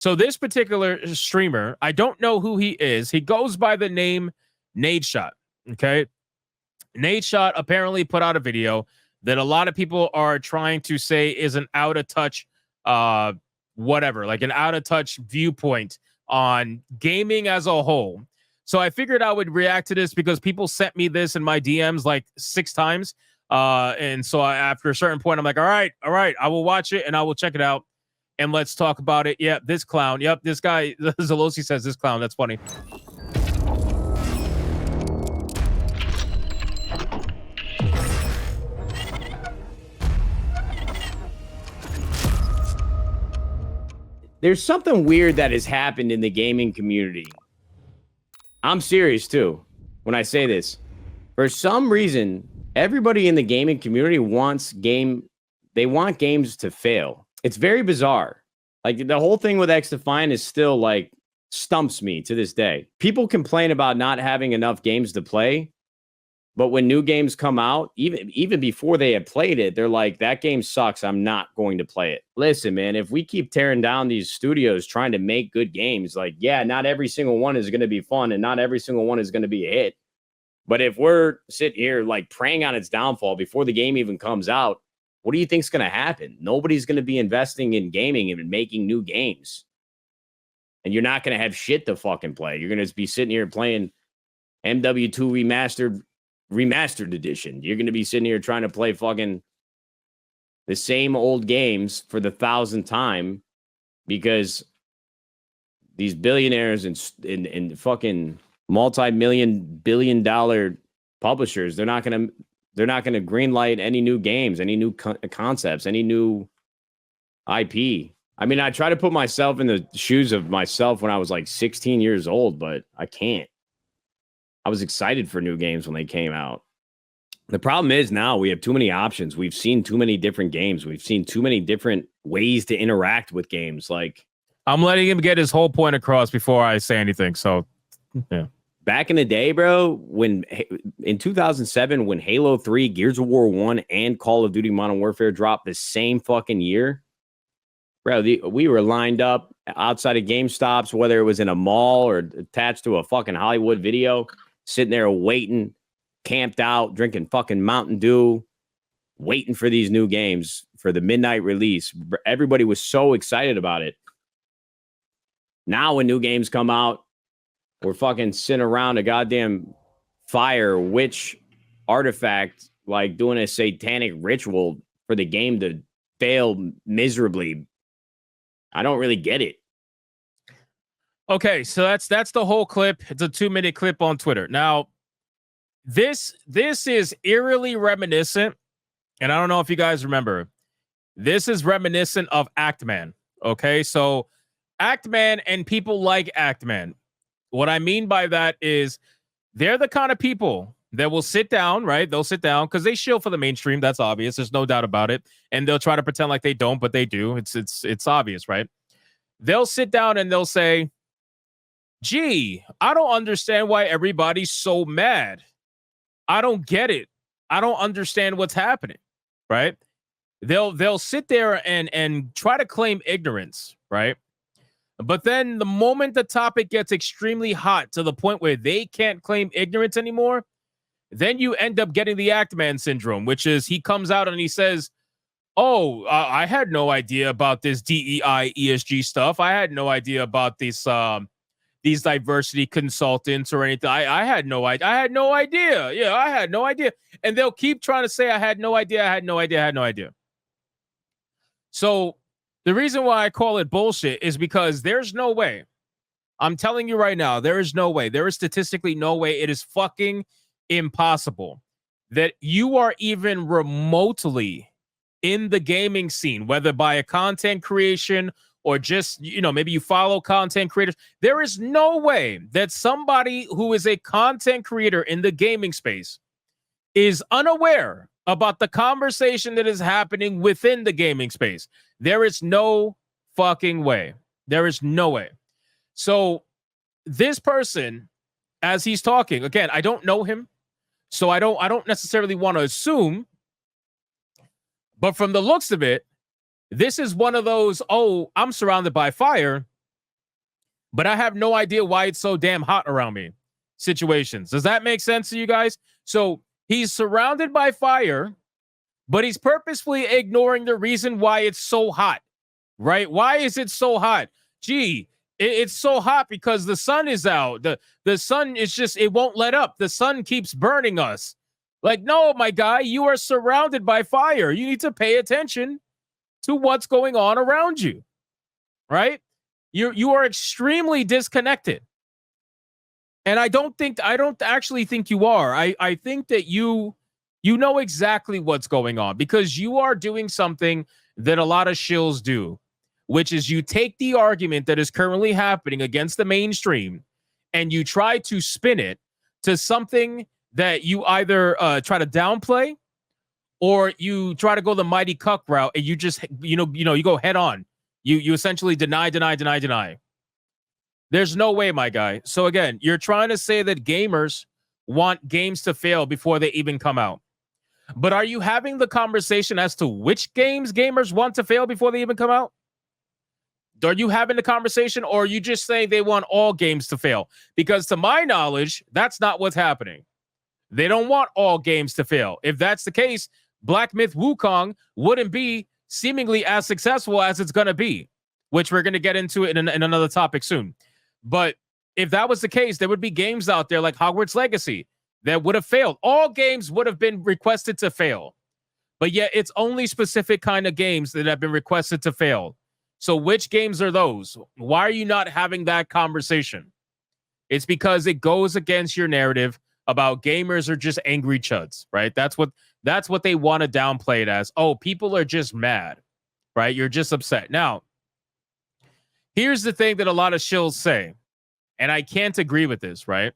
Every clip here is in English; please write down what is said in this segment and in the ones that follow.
So this particular streamer, I don't know who he is. He goes by the name NADESHOT. Okay. NADESHOT apparently put out a video that a lot of people are trying to say is an out of touch, whatever, like an out of touch viewpoint on gaming as a whole. So I figured I would react to this because people sent me this in my DMs like 6 times. And so after a certain point, I'm like, all right, I will watch it and I will check it out. And let's talk about it. Yeah, this clown. Yep, this guy, Zalosi says this clown. That's funny. There's something weird that has happened in the gaming community. I'm serious, too, when I say this. For some reason, everybody in the gaming community wants games to fail. It's very bizarre. Like, the whole thing with XDefiant is still, like, stumps me to this day. People complain about not having enough games to play, but when new games come out, even before they had played it, they're like, that game sucks. I'm not going to play it. Listen, man, if we keep tearing down these studios trying to make good games, like, yeah, not every single one is going to be fun and not every single one is going to be a hit. But if we're sitting here, like, preying on its downfall before the game even comes out, what do you think's going to happen? Nobody's going to be investing in gaming and making new games. And you're not going to have shit to fucking play. You're going to be sitting here playing MW2 Remastered Edition. You're going to be sitting here trying to play fucking the same old games for the 1,000th time these billionaires and fucking multi-billion publishers, they're not going to greenlight any new games, any new concepts, any new IP. I mean, I try to put myself in the shoes of myself when I was like 16 years old, but I can't. I was excited for new games when they came out. The problem is now we have too many options. We've seen too many different games. We've seen too many different ways to interact with games. Like, I'm letting him get his whole point across before I say anything. So, yeah. Back in the day, bro, in 2007, when Halo 3, Gears of War 1, and Call of Duty Modern Warfare dropped the same fucking year, bro, we were lined up outside of GameStops, whether it was in a mall or attached to a fucking Hollywood Video, sitting there waiting, camped out, drinking fucking Mountain Dew, waiting for these new games for the midnight release. Everybody was so excited about it. Now when new games come out, we're fucking sitting around a goddamn fire witch artifact, like doing a satanic ritual for the game to fail miserably. I don't really get it. Okay, so that's the whole clip. It's a 2-minute clip on Twitter. Now, this is eerily reminiscent, and I don't know if you guys remember. This is reminiscent of Actman. Okay, so Actman and people like Actman. What I mean by that is they're the kind of people that will sit down, right? They'll sit down because they shill for the mainstream. That's obvious. There's no doubt about it. And they'll try to pretend like they don't, but they do. It's obvious, right? They'll sit down and they'll say, gee, I don't understand why everybody's so mad. I don't get it. I don't understand what's happening, right? They'll sit there and try to claim ignorance, right? But then the moment the topic gets extremely hot to the point where they can't claim ignorance anymore, then you end up getting the Actman syndrome, which is he comes out and he says, oh, I had no idea about this DEI ESG stuff. I had no idea about these diversity consultants or anything. I had no idea. I had no idea. Yeah, I had no idea. And they'll keep trying to say, I had no idea. I had no idea. I had no idea. So the reason why I call it bullshit is because there's no way. I'm telling you right now, there is no way. There is statistically no way. It is fucking impossible that you are even remotely in the gaming scene, whether by a content creation or just, maybe you follow content creators. There is no way that somebody who is a content creator in the gaming space is unaware about the conversation that is happening within the gaming space. There is no fucking way. There is no way. So this person, as he's talking, again, I don't know him, so I don't necessarily want to assume, but from the looks of it, this is one of those, oh, I'm surrounded by fire, but I have no idea why it's so damn hot around me. Situations. Does that make sense to you guys? So he's surrounded by fire, but he's purposefully ignoring the reason why it's so hot, right? Why is it so hot? Gee, it's so hot because the sun is out. The sun is just, it won't let up. The sun keeps burning us. Like, no, my guy, you are surrounded by fire. You need to pay attention to what's going on around you, right? You are extremely disconnected. And I don't actually think you are. I think that you know exactly what's going on because you are doing something that a lot of shills do, which is you take the argument that is currently happening against the mainstream and you try to spin it to something that you either try to downplay or you try to go the mighty cuck route and you just, you go head on. You essentially deny. There's no way, my guy. So again, you're trying to say that gamers want games to fail before they even come out. But are you having the conversation as to which games gamers want to fail before they even come out? Are you having the conversation, or are you just saying they want all games to fail? Because to my knowledge, that's not what's happening. They don't want all games to fail. If that's the case, Black Myth Wukong wouldn't be seemingly as successful as it's going to be, which we're going to get into it in another topic soon. But if that was the case, there would be games out there like Hogwarts Legacy that would have failed. All games would have been requested to fail. But yet it's only specific kind of games that have been requested to fail. So which games are those? Why are you not having that conversation? It's because it goes against your narrative about gamers are just angry chuds, right? That's what they want to downplay it as. Oh, people are just mad, right? You're just upset. Now, here's the thing that a lot of shills say, and I can't agree with this, right?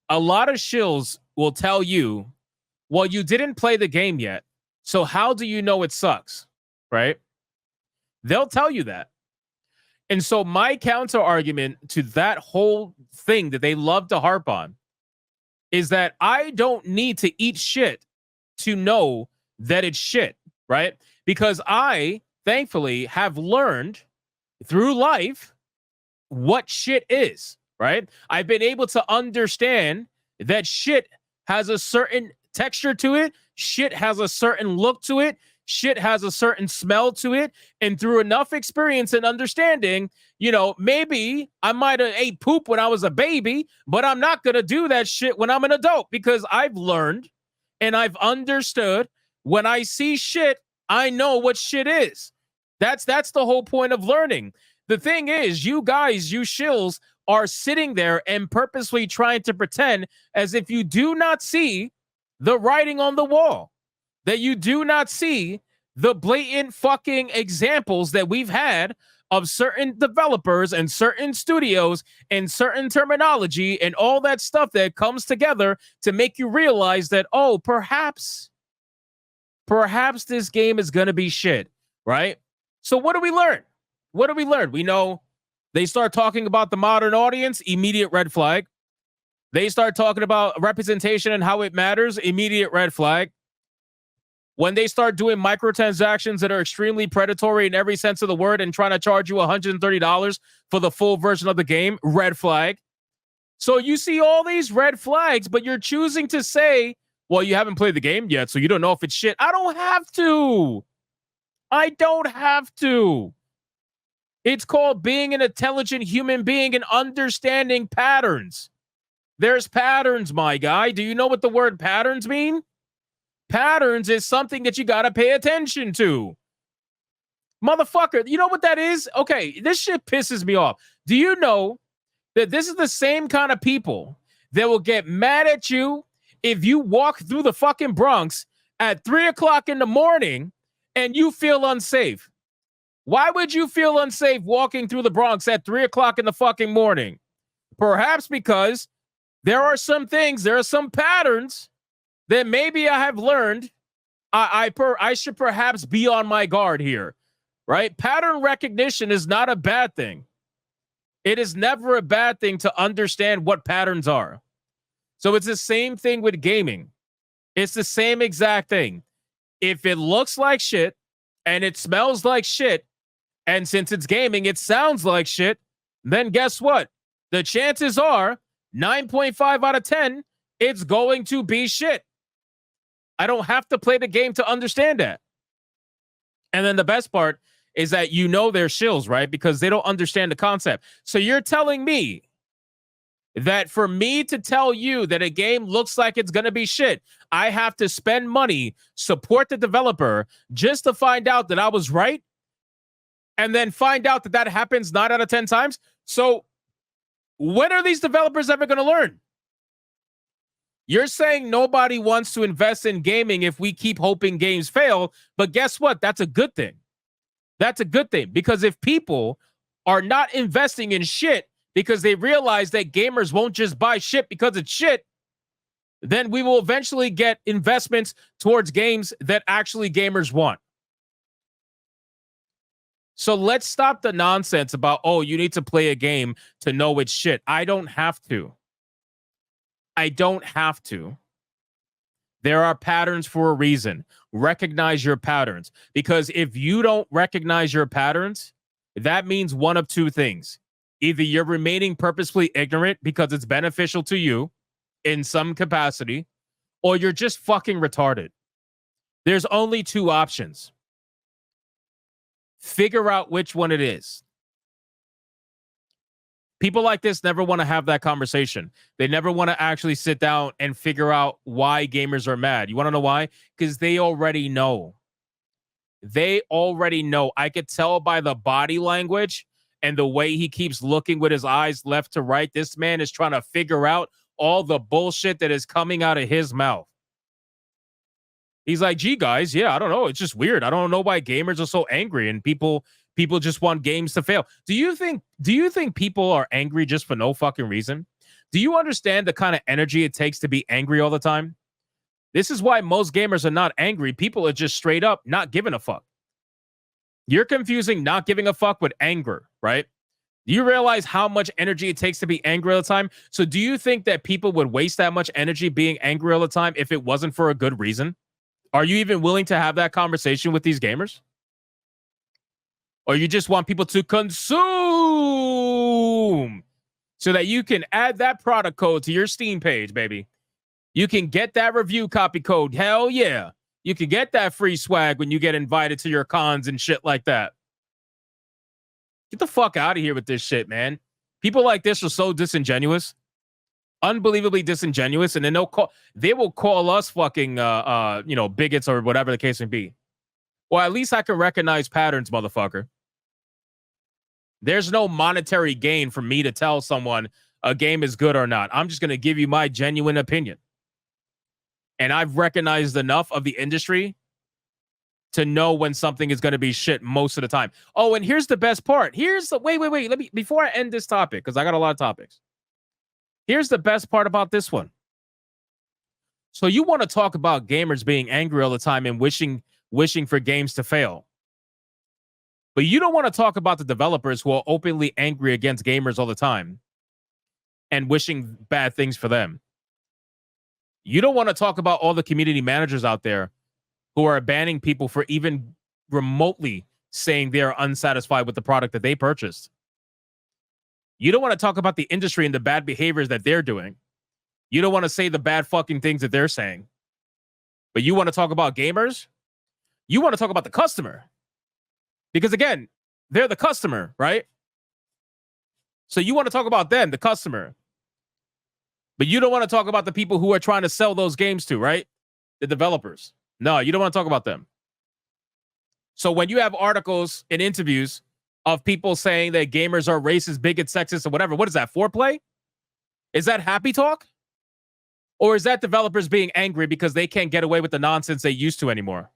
A lot of shills will tell you, well, you didn't play the game yet, so how do you know it sucks, right? They'll tell you that. And so my counter argument to that whole thing that they love to harp on is that I don't need to eat shit to know that it's shit, right? Because I, thankfully, have learned through life what shit is, right? I've been able to understand that shit has a certain texture to it. Shit has a certain look to it. Shit has a certain smell to it. And through enough experience and understanding, maybe I might have ate poop when I was a baby, but I'm not going to do that shit when I'm an adult because I've learned and I've understood when I see shit, I know what shit is. That's the whole point of learning. The thing is, you guys, you shills are sitting there and purposely trying to pretend as if you do not see the writing on the wall, that you do not see the blatant fucking examples that we've had of certain developers and certain studios and certain terminology and all that stuff that comes together to make you realize that, oh, perhaps this game is going to be shit, right? So what do we learn? We know they start talking about the modern audience, immediate red flag. They start talking about representation and how it matters, immediate red flag. When they start doing microtransactions that are extremely predatory in every sense of the word and trying to charge you $130 for the full version of the game, red flag. So you see all these red flags, but you're choosing to say, well, you haven't played the game yet, so you don't know if it's shit. I don't have to. It's called being an intelligent human being and understanding patterns. There's patterns, my guy. Do you know what the word patterns mean? Patterns is something that you got to pay attention to. Motherfucker, you know what that is? Okay, this shit pisses me off. Do you know that this is the same kind of people that will get mad at you if you walk through the fucking Bronx at 3 o'clock in the morning and you feel unsafe? Why would you feel unsafe walking through the Bronx at 3 o'clock in the fucking morning? Perhaps because there are some patterns that maybe I have learned I should perhaps be on my guard here, right? Pattern recognition is not a bad thing. It is never a bad thing to understand what patterns are. So it's the same thing with gaming. It's the same exact thing. If it looks like shit and it smells like shit, and since it's gaming, it sounds like shit, then guess what? The chances are 9.5 out of 10, it's going to be shit. I don't have to play the game to understand that. And then the best part is that you know they're shills, right? Because they don't understand the concept. So you're telling me that for me to tell you that a game looks like it's going to be shit, I have to spend money, support the developer, just to find out that I was right, and then find out that that happens 9 out of 10 times? So when are these developers ever going to learn? You're saying nobody wants to invest in gaming if we keep hoping games fail, but guess what? That's a good thing. That's a good thing, because if people are not investing in shit because they realize that gamers won't just buy shit because it's shit, then we will eventually get investments towards games that actually gamers want. So let's stop the nonsense about, oh, you need to play a game to know it's shit. I don't have to. I don't have to. There are patterns for a reason. Recognize your patterns. Because if you don't recognize your patterns, that means one of two things. Either you're remaining purposefully ignorant because it's beneficial to you in some capacity, or you're just fucking retarded. There's only two options. Figure out which one it is. People like this never want to have that conversation. They never want to actually sit down and figure out why gamers are mad. You want to know why? Because they already know. They already know. I could tell by the body language and the way he keeps looking with his eyes left to right. This man is trying to figure out all the bullshit that is coming out of his mouth. He's like, gee, guys, yeah, I don't know. It's just weird. I don't know why gamers are so angry and people just want games to fail. Do you think people are angry just for no fucking reason? Do you understand the kind of energy it takes to be angry all the time? This is why most gamers are not angry. People are just straight up not giving a fuck. You're confusing not giving a fuck with anger, right? Do you realize how much energy it takes to be angry all the time? So do you think that people would waste that much energy being angry all the time if it wasn't for a good reason? Are you even willing to have that conversation with these gamers? Or you just want people to consume so that you can add that product code to your Steam page, baby. You can get that review copy code. Hell yeah. You can get that free swag when you get invited to your cons and shit like that. Get the fuck out of here with this shit, man. People like this are so disingenuous. Unbelievably disingenuous. And then they will call us fucking bigots or whatever the case may be. Well, at least I can recognize patterns, motherfucker. There's no monetary gain for me to tell someone a game is good or not. I'm just going to give you my genuine opinion. And I've recognized enough of the industry to know when something is going to be shit most of the time. Oh, and here's the best part. Wait. Let me, before I end this topic, because I got a lot of topics. Here's the best part about this one. So you want to talk about gamers being angry all the time and wishing for games to fail. But you don't want to talk about the developers who are openly angry against gamers all the time and wishing bad things for them. You don't want to talk about all the community managers out there who are banning people for even remotely saying they're unsatisfied with the product that they purchased. You don't want to talk about the industry and the bad behaviors that they're doing. You don't want to say the bad fucking things that they're saying. But you want to talk about gamers? You want to talk about the customer. Because again, they're the customer, right? So you want to talk about them, the customer. But you don't want to talk about the people who are trying to sell those games to, right? The developers. No, you don't want to talk about them. So when you have articles and interviews of people saying that gamers are racist, bigots, sexist, or whatever, what is that, foreplay? Is that happy talk? Or is that developers being angry because they can't get away with the nonsense they used to anymore?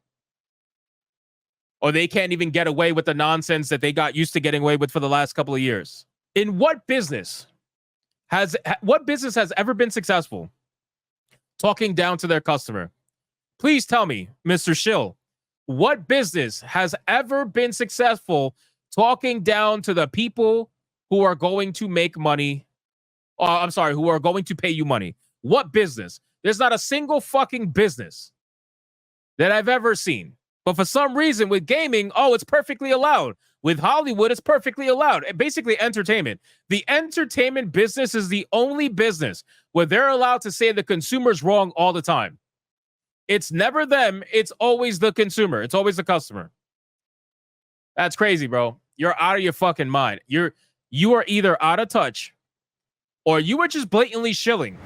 Or they can't even get away with the nonsense that they got used to getting away with for the last couple of years? In what business has ever been successful talking down to their customer? Please tell me, Mr. Shill, what business has ever been successful talking down to the people who are going to make money? Who are going to pay you money? What business? There's not a single fucking business that I've ever seen But for some reason with gaming, oh, it's perfectly allowed. With Hollywood, it's perfectly allowed. Basically, entertainment. The entertainment business is the only business where they're allowed to say the consumer's wrong all the time. It's never them. It's always the consumer. It's always the customer. That's crazy, bro. You're out of your fucking mind. You are either out of touch or you are just blatantly shilling.